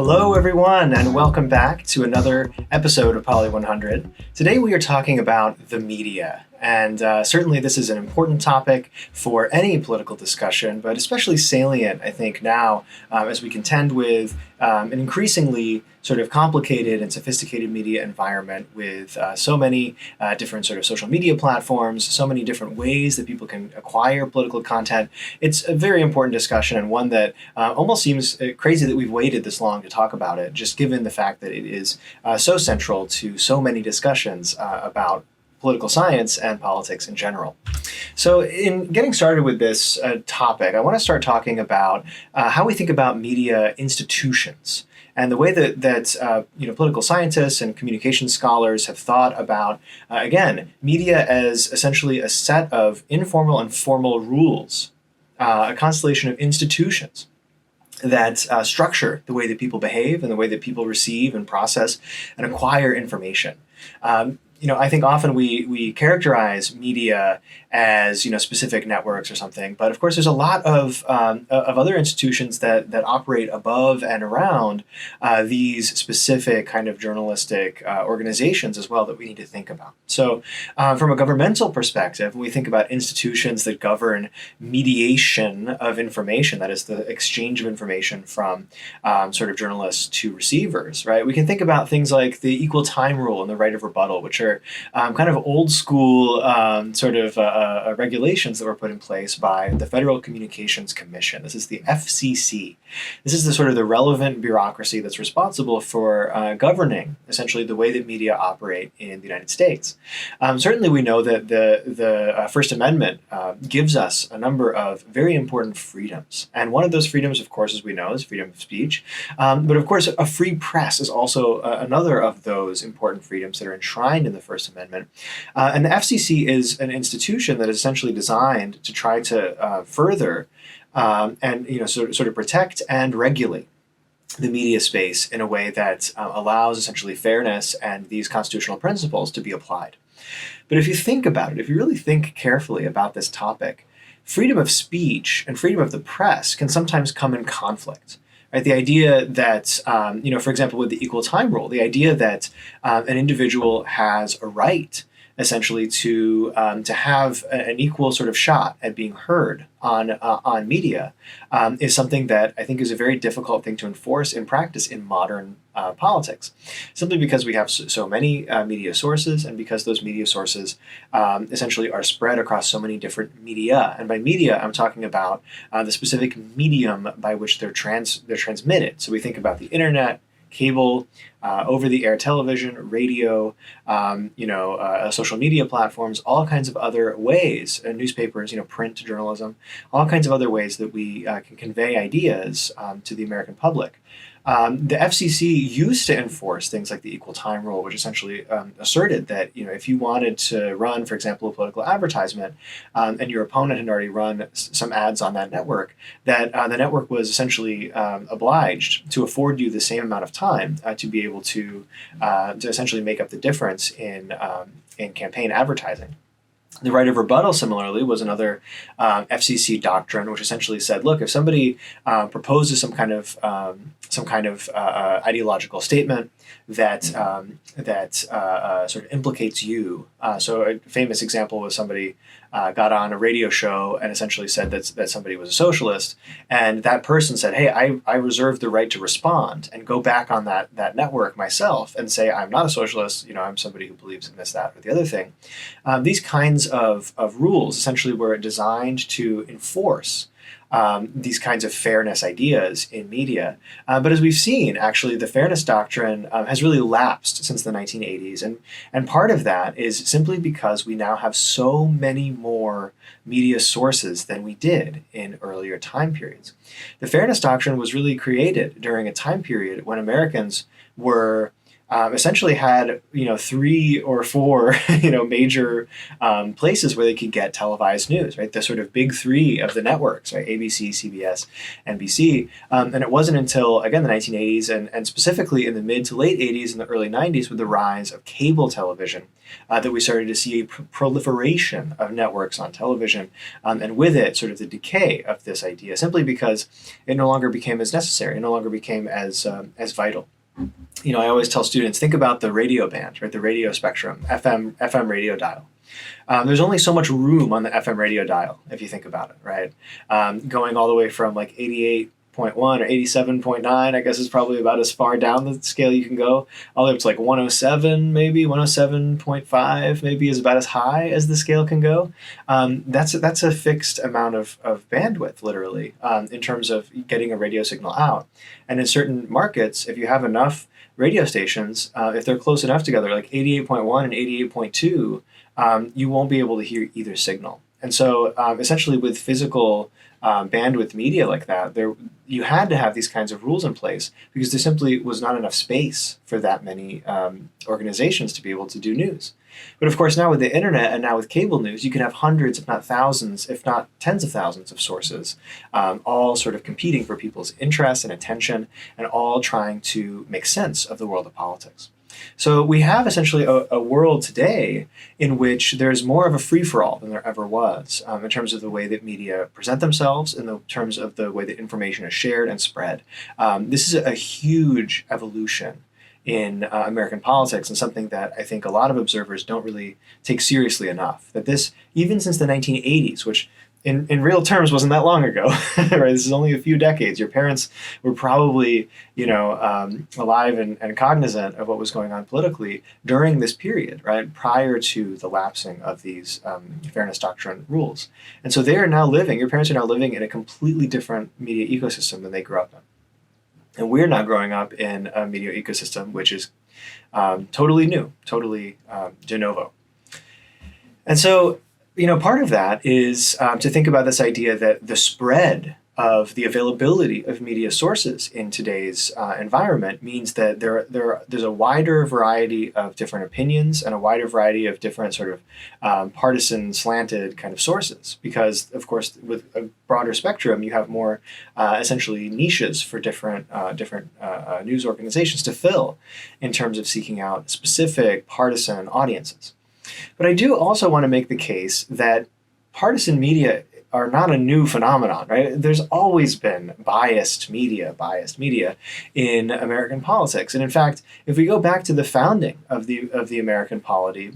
Hello, everyone, and welcome back to another episode of Poly 100. Today, we are talking about the media. And certainly, this is an important topic for any political discussion, but especially salient, I think, now as we contend with an increasingly sort of complicated and sophisticated media environment with so many different sort of social media platforms, so many different ways that people can acquire political content. It's a very important discussion and one that almost seems crazy that we've waited this long to talk about it, just given the fact that it is so central to so many discussions about political science and politics in general. So in getting started with this topic, I want to start talking about how we think about media institutions and the way that political scientists and communication scholars have thought about, again, media as essentially a set of informal and formal rules, a constellation of institutions that structure the way that people behave and the way that people receive and process and acquire information. I think often we characterize media as specific networks or something, but of course there's a lot of other institutions that operate above and around these specific kind of journalistic organizations as well that we need to think about. So from a governmental perspective, when we think about institutions that govern mediation of information, that is the exchange of information from sort of journalists to receivers, right? We can think about things like the equal time rule and the right of rebuttal, which are kind of old school regulations that were put in place by the Federal Communications Commission. This is the FCC. This is the sort of the relevant bureaucracy that's responsible for governing essentially the way that media operate in the United States. Certainly we know that the First Amendment gives us a number of very important freedoms. And one of those freedoms, of course, as we know, is freedom of speech. But of course, a free press is also another of those important freedoms that are enshrined in the First Amendment. And the FCC is an institution that is essentially designed to try to further and sort of protect and regulate the media space in a way that allows essentially fairness and these constitutional principles to be applied. But if you think about it, if you really think carefully about this topic, freedom of speech and freedom of the press can sometimes come in conflict. Right, the idea that, for example, with the equal time rule, the idea that an individual has a right essentially to have an equal sort of shot at being heard on media is something that I think is a very difficult thing to enforce in practice in modern politics, simply because we have so many media sources and because those media sources essentially are spread across so many different media. And by media, I'm talking about the specific medium by which they're transmitted. So we think about the internet, cable, over-the-air television, radio, social media platforms, all kinds of other ways, newspapers, print journalism, all kinds of other ways that we can convey ideas to the American public. The FCC used to enforce things like the equal time rule, which essentially asserted that if you wanted to run, for example, a political advertisement, and your opponent had already run some ads on that network, that the network was essentially obliged to afford you the same amount of time to be able to essentially make up the difference in campaign advertising. The right of rebuttal, similarly, was another FCC doctrine, which essentially said, look, if somebody proposes some kind of ideological statement that sort of implicates you. So a famous example was somebody got on a radio show and essentially said that somebody was a socialist, and that person said, hey, I reserve the right to respond and go back on that network myself and say I'm not a socialist, I'm somebody who believes in this, that, or the other thing. These kinds of rules essentially were designed to enforce these kinds of fairness ideas in media. But as we've seen, actually, the fairness doctrine has really lapsed since the 1980s. And part of that is simply because we now have so many more media sources than we did in earlier time periods. The fairness doctrine was really created during a time period when Americans were essentially had, three or four, major places where they could get televised news, right? The sort of big three of the networks, right? ABC, CBS, NBC. And it wasn't until, again, the 1980s and specifically in the mid to late 80s and the early 90s with the rise of cable television that we started to see a proliferation of networks on television, and with it, sort of the decay of this idea, simply because it no longer became as necessary, it no longer became as vital. I always tell students, think about the radio band, right? The radio spectrum, FM radio dial. There's only so much room on the FM radio dial, if you think about it, right? Going all the way from like 88.1 or 87.9, I guess is probably about as far down the scale you can go. All the way up to like 107, maybe 107.5, maybe is about as high as the scale can go. That's a fixed amount of bandwidth, literally, in terms of getting a radio signal out. And in certain markets, if you have enough radio stations, if they're close enough together, like 88.1 and 88.2, you won't be able to hear either signal. And so essentially with physical bandwidth media like that, you had to have these kinds of rules in place because there simply was not enough space for that many organizations to be able to do news. But of course, now with the internet and now with cable news, you can have hundreds, if not thousands, if not tens of thousands of sources, all sort of competing for people's interest and attention, and all trying to make sense of the world of politics. So we have essentially a world today in which there's more of a free-for-all than there ever was in terms of the way that media present themselves, in the terms of the way that information is shared and spread. This is a huge evolution in American politics, and something that I think a lot of observers don't really take seriously enough. That this, even since the 1980s, which in real terms wasn't that long ago, right? This is only a few decades. Your parents were probably, alive and cognizant of what was going on politically during this period, right? Prior to the lapsing of these fairness doctrine rules. And so your parents are now living in a completely different media ecosystem than they grew up in. And we're now growing up in a media ecosystem which is totally new, totally de novo. And so, part of that is to think about this idea that the spread of the availability of media sources in today's environment means that there's a wider variety of different opinions and a wider variety of different sort of partisan slanted kind of sources. Because, of course, with a broader spectrum, you have more essentially niches for different news organizations to fill in terms of seeking out specific partisan audiences. But I do also want to make the case that partisan media are not a new phenomenon, right? There's always been biased media in American politics. And in fact, if we go back to the founding of the American polity,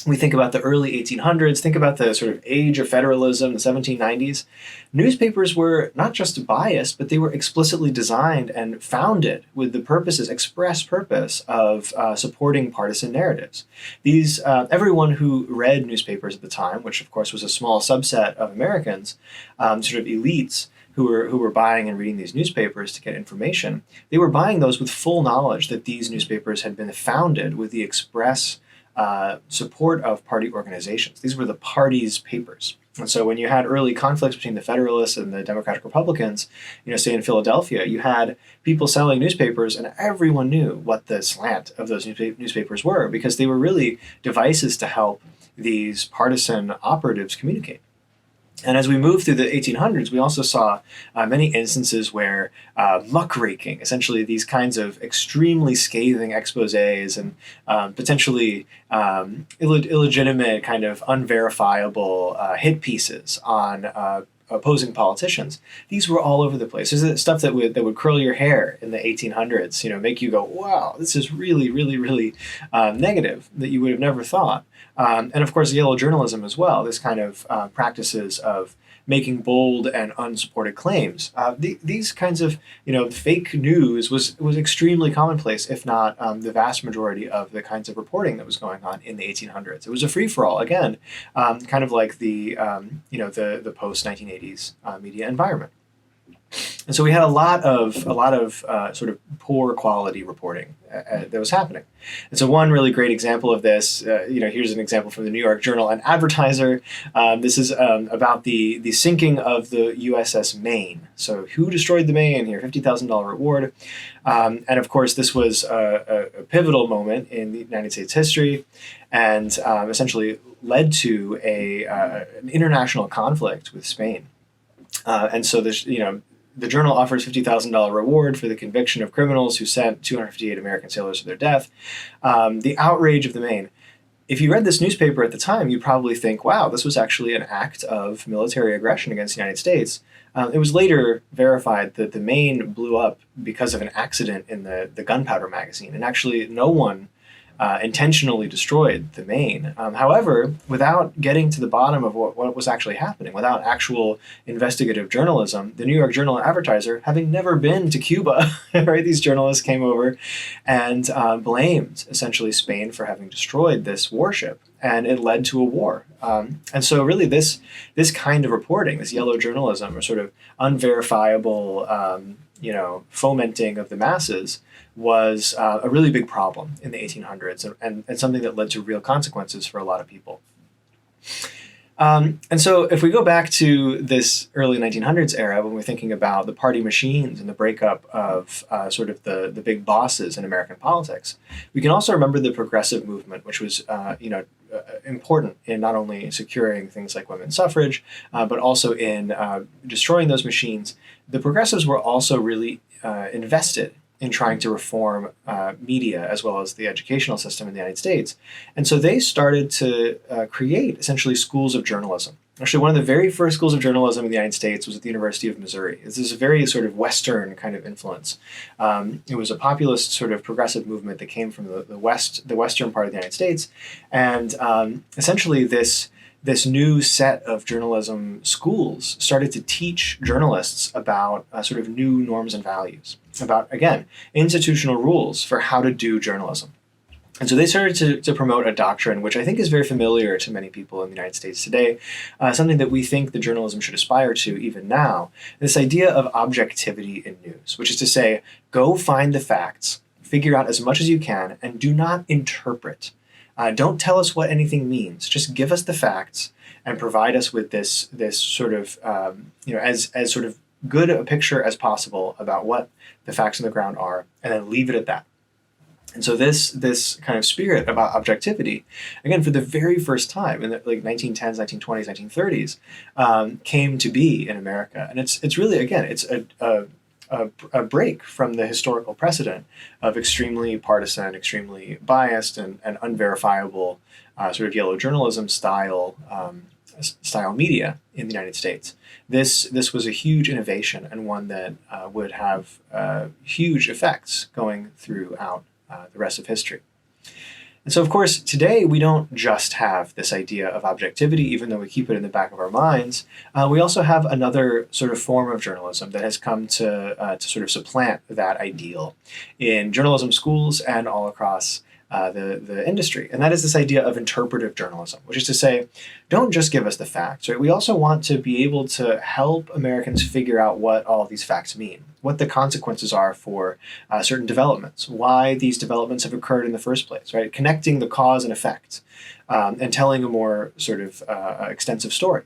we think about the early 1800s, think about the sort of age of federalism, the 1790s. Newspapers were not just biased, but they were explicitly designed and founded with the express purpose of supporting partisan narratives. Everyone who read newspapers at the time, which of course was a small subset of Americans, sort of elites, who were buying and reading these newspapers to get information, they were buying those with full knowledge that these newspapers had been founded with the express support of party organizations. These were the party's papers. And so when you had early conflicts between the Federalists and the Democratic Republicans, say in Philadelphia, you had people selling newspapers and everyone knew what the slant of those newspapers were because they were really devices to help these partisan operatives communicate. And as we moved through the 1800s, we also saw many instances where muckraking, essentially these kinds of extremely scathing exposés and potentially illegitimate, kind of unverifiable hit pieces on opposing politicians, these were all over the place. This is stuff that would curl your hair in the 1800s, make you go, wow, this is really, really, really negative that you would have never thought. And of course, yellow journalism as well, this kind of practices of making bold and unsupported claims. These kinds of, fake news was extremely commonplace, if not the vast majority of the kinds of reporting that was going on in the 1800s. It was a free-for-all, again, kind of like the post-1980s media environment. And so we had a lot of sort of poor quality reporting that was happening. And so one really great example of this, here's an example from the New York Journal and Advertiser. This is about the sinking of the USS Maine. So who destroyed the Maine here? $50,000 reward. And of course, this was a pivotal moment in the United States history, and essentially led to an international conflict with Spain. And so this, the journal offers $50,000 reward for the conviction of criminals who sent 258 American sailors to their death. The outrage of the Maine. If you read this newspaper at the time, you'd probably think, wow, this was actually an act of military aggression against the United States. It was later verified that the Maine blew up because of an accident in the gunpowder magazine, and actually no one intentionally destroyed the Maine. However, without getting to the bottom of what was actually happening, without actual investigative journalism, the New York Journal and Advertiser, having never been to Cuba, right? These journalists came over and blamed essentially Spain for having destroyed this warship, and it led to a war. And so really this kind of reporting, this yellow journalism, or sort of unverifiable, fomenting of the masses, was a really big problem in the 1800s, and something that led to real consequences for a lot of people. And so if we go back to this early 1900s era, when we're thinking about the party machines and the breakup of sort of the big bosses in American politics, we can also remember the progressive movement, which was important in not only securing things like women's suffrage, but also in destroying those machines. The progressives were also really invested in trying to reform media as well as the educational system in the United States. And so they started to create essentially schools of journalism. Actually, one of the very first schools of journalism in the United States was at the University of Missouri. This is a very sort of Western kind of influence. It was a populist sort of progressive movement that came from the western part of the United States. And essentially this new set of journalism schools started to teach journalists about sort of new norms and values, about, again, institutional rules for how to do journalism. And so they started to promote a doctrine which I think is very familiar to many people in the United States today, something that we think the journalism should aspire to even now, this idea of objectivity in news, which is to say, go find the facts, figure out as much as you can, and do not interpret. Don't tell us what anything means. Just give us the facts and provide us with this sort of as sort of good a picture as possible about what the facts on the ground are, and then leave it at that. And so this kind of spirit about objectivity, again, for the very first time in the 1910s, 1920s, 1930s, came to be in America, and it's really, again, it's a break from the historical precedent of extremely partisan, extremely biased, and unverifiable sort of yellow journalism style media in the United States. This was a huge innovation, and one that would have huge effects going throughout the rest of history. And so, of course, today we don't just have this idea of objectivity, even though we keep it in the back of our minds. We also have another sort of form of journalism that has come to sort of supplant that ideal in journalism schools and all across the industry. And that is this idea of interpretive journalism, which is to say, don't just give us the facts, right? We also want to be able to help Americans figure out what all of these facts mean, what the consequences are for certain developments, why these developments have occurred in the first place, right? Connecting the cause and effect, and telling a more sort of extensive story.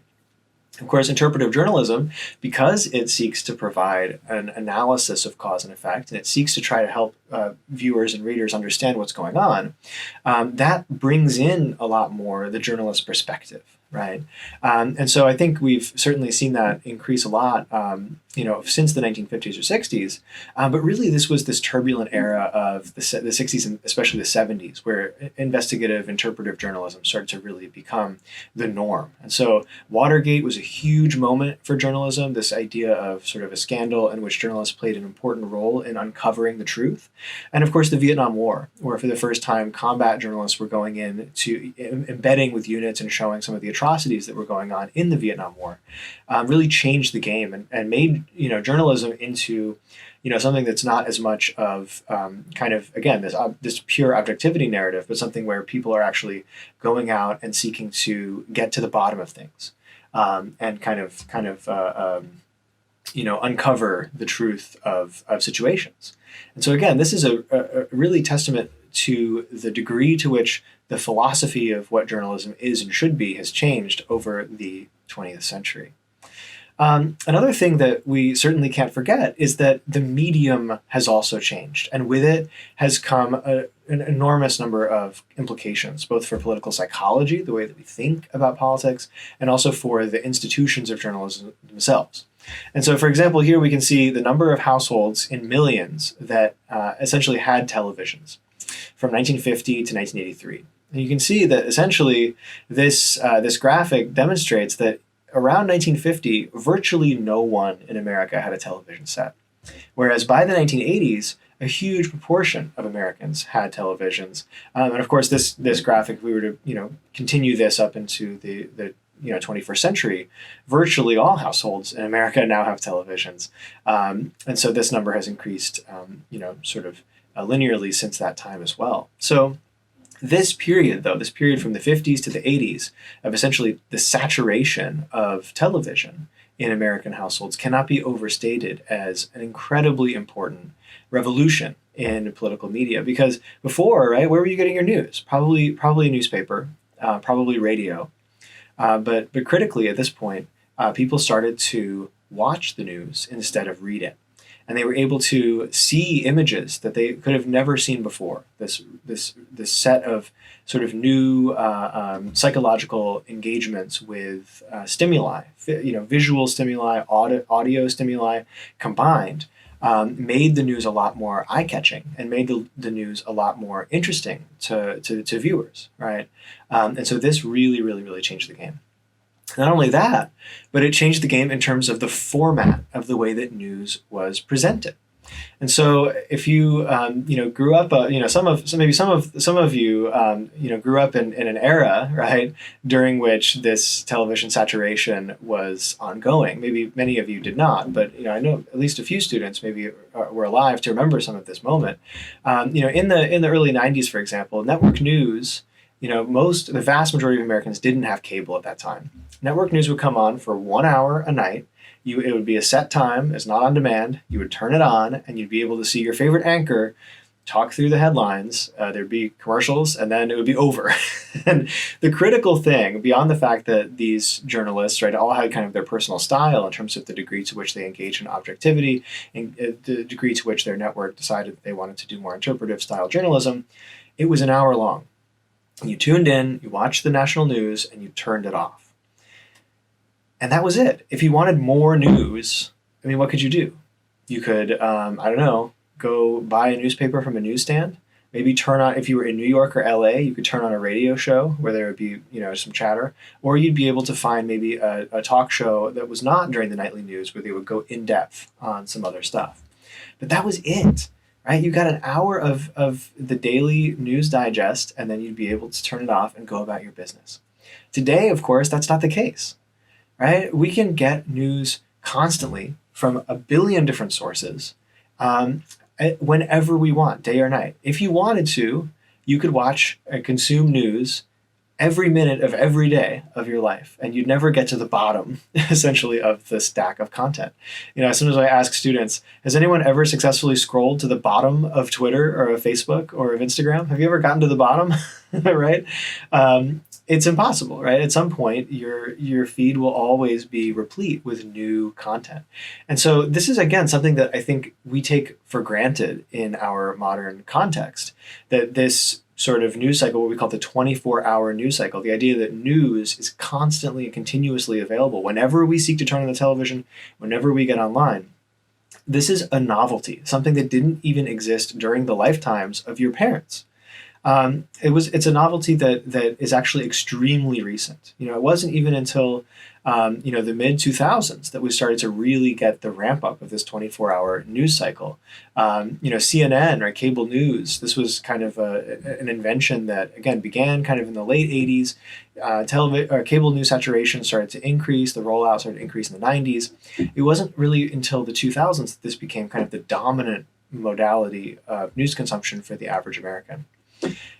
Of course, interpretive journalism, because it seeks to provide an analysis of cause and effect, and it seeks to try to help viewers and readers understand what's going on, that brings in a lot more the journalist perspective, right? And so I think we've certainly seen that increase a lot, since the 1950s or 60s. But really, this was this turbulent era of the 60s and especially the 70s, where investigative, interpretive journalism started to really become the norm. And so Watergate was a huge moment for journalism, this idea of sort of a scandal in which journalists played an important role in uncovering the truth. And of course, the Vietnam War, where for the first time, combat journalists were going in to embedding with units and showing some of the atrocities that were going on in the Vietnam War, really changed the game and made journalism into something that's not as much of kind of, again, this pure objectivity narrative, but something where people are actually going out and seeking to get to the bottom of things, and kind of uncover the truth of situations. And so again, this is a really testament to the degree to which the philosophy of what journalism is and should be has changed over the 20th century. Another thing that we certainly can't forget is that the medium has also changed, and with it has come an enormous number of implications, both for political psychology, the way that we think about politics, and also for the institutions of journalism themselves. And so, for example, here we can see the number of households in millions that essentially had televisions from 1950 to 1983. And you can see that essentially this graphic demonstrates that around 1950, virtually no one in America had a television set. Whereas by the 1980s, a huge proportion of Americans had televisions. And of course, this graphic, if we were to continue this up into the 21st century, virtually all households in America now have televisions. And so this number has increased, linearly since that time as well. So this period from the 50s to the 80s of essentially the saturation of television in American households cannot be overstated as an incredibly important revolution in political media. Because before, right, where were you getting your news? Probably a newspaper, probably radio. But critically at this point, people started to watch the news instead of read it. And they were able to see images that they could have never seen before. This set of sort of new psychological engagements with stimuli, visual stimuli, audio stimuli combined, made the news a lot more eye-catching and made the news a lot more interesting to viewers, right? And so this really, really, really changed the game. Not only that, but it changed the game in terms of the format of the way that news was presented. And so, if you grew up, some of you grew up in an era, right, during which this television saturation was ongoing. Maybe many of you did not, but I know at least a few students maybe were alive to remember some of this moment. In the early '90s, for example, network news. The vast majority of Americans didn't have cable at that time. Network news would come on for 1 hour a night. It would be a set time. It's not on demand. You would turn it on, and you'd be able to see your favorite anchor talk through the headlines. There'd be commercials, and then it would be over. And the critical thing, beyond the fact that these journalists, right, all had kind of their personal style in terms of the degree to which they engage in objectivity, and the degree to which their network decided that they wanted to do more interpretive style journalism, it was an hour long. You tuned in, you watched the national news, and you turned it off. And that was it. If you wanted more news, what could you do? You could, go buy a newspaper from a newsstand. Maybe turn on, if you were in New York or LA, you could turn on a radio show where there would be, some chatter. Or you'd be able to find maybe a talk show that was not during the nightly news where they would go in depth on some other stuff. But that was it. Right? You got an hour of the daily news digest, and then you'd be able to turn it off and go about your business. Today, of course, that's not the case. Right? We can get news constantly from a billion different sources whenever we want, day or night. If you wanted to, you could watch and consume news every minute of every day of your life, and you'd never get to the bottom, essentially, of the stack of content. Sometimes I ask students, has anyone ever successfully scrolled to the bottom of Twitter or of Facebook or of Instagram? Have you ever gotten to the bottom? Right? It's impossible, right? At some point, your feed will always be replete with new content. And so this is, again, something that I think we take for granted in our modern context, that this sort of news cycle, what we call the 24-hour news cycle, the idea that news is constantly and continuously available whenever we seek to turn on the television, whenever we get online. This is a novelty, something that didn't even exist during the lifetimes of your parents. It's a novelty that is actually extremely recent. It wasn't even until the mid 2000s that we started to really get the ramp up of this 24-hour news cycle. CNN, or cable news, this was kind of an invention that, again, began kind of in the late 80s. Cable news saturation started to increase. The rollout started to increase in the 90s. It wasn't really until the 2000s that this became kind of the dominant modality of news consumption for the average American.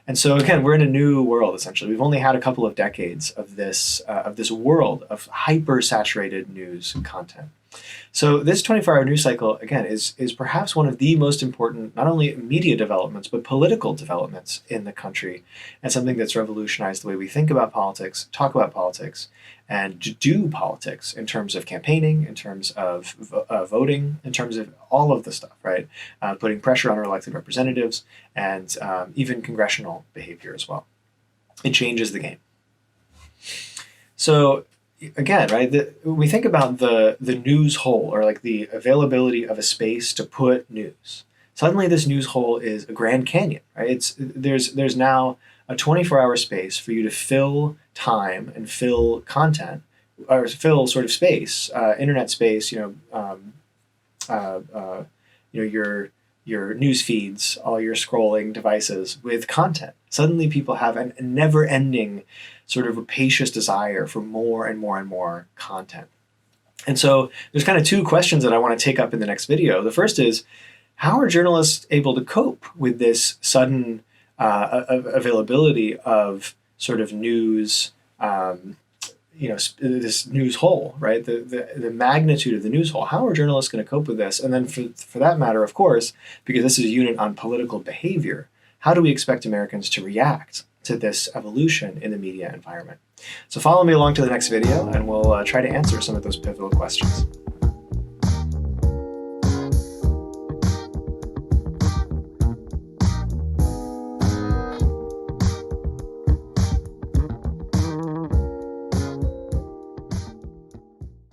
And so, again, we're in a new world, essentially. We've only had a couple of decades of this world of hyper-saturated news content. So this 24-hour news cycle, again, is perhaps one of the most important, not only media developments, but political developments in the country, and something that's revolutionized the way we think about politics, talk about politics, and do politics in terms of campaigning, in terms of voting, in terms of all of the stuff, right? Putting pressure on our elected representatives, and even congressional behavior as well. It changes the game. So again, right, we think about the news hole, or like the availability of a space to put news. Suddenly this news hole is a Grand Canyon, right? There's now a 24-hour space for you to fill time and fill content, or fill sort of space, internet space, your news feeds, all your scrolling devices with content. Suddenly people have a never-ending sort of rapacious desire for more and more and more content. And so there's kind of two questions that I want to take up in the next video. The first is, how are journalists able to cope with this sudden availability of sort of news, this news hole, right? The magnitude of the news hole. How are journalists going to cope with this? And then for that matter, of course, because this is a unit on political behavior, how do we expect Americans to react to this evolution in the media environment? So follow me along to the next video, and we'll try to answer some of those pivotal questions.